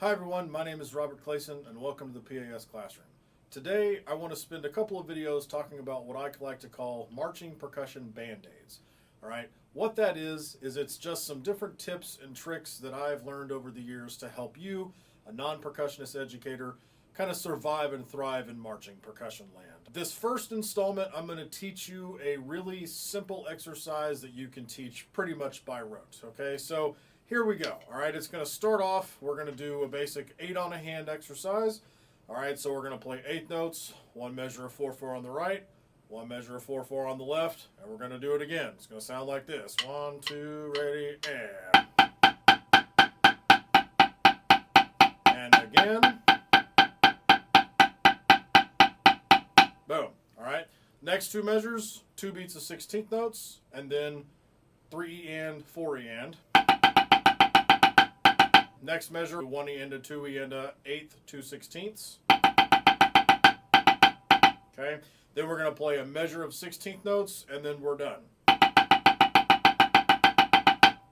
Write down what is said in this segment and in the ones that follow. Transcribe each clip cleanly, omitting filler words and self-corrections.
Hi everyone, my name is Robert Clayson and welcome to the PAS Classroom. Today I want to spend a couple of videos talking about what I like to call Marching Percussion Band Aids. Alright, what that is it's just some different tips and tricks that I've learned over the years to help you, a non-percussionist educator, kind of survive and thrive in marching percussion land. This first installment, I'm going to teach you a really simple exercise that you can teach pretty much by rote. Okay, so here we go. All right, it's going to start off, we're going to do a basic 8 on a hand exercise. All right, so we're going to play 8 notes, one measure of 4/4 on the right, one measure of 4/4 on the left, and we're going to do it again. It's going to sound like this. 1, 2, ready, and again. Boom. All right. Next 2 measures, 2 beats of 16th notes, and then 3 and 4 and. Next measure, 1 and a 2 and a 8th, 2 16ths. Okay. Then we're going to play a measure of 16th notes, and then we're done.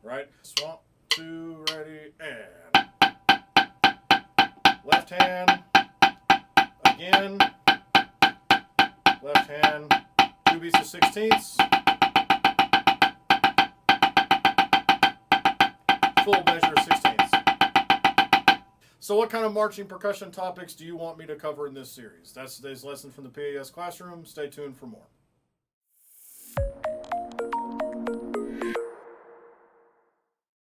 Right. 1, 2, ready, and. Left hand. Again. Left hand, 2 beats of 16ths, full measure of 16ths. So what kind of marching percussion topics do you want me to cover in this series? That's today's lesson from the PAS Classroom. Stay tuned for more.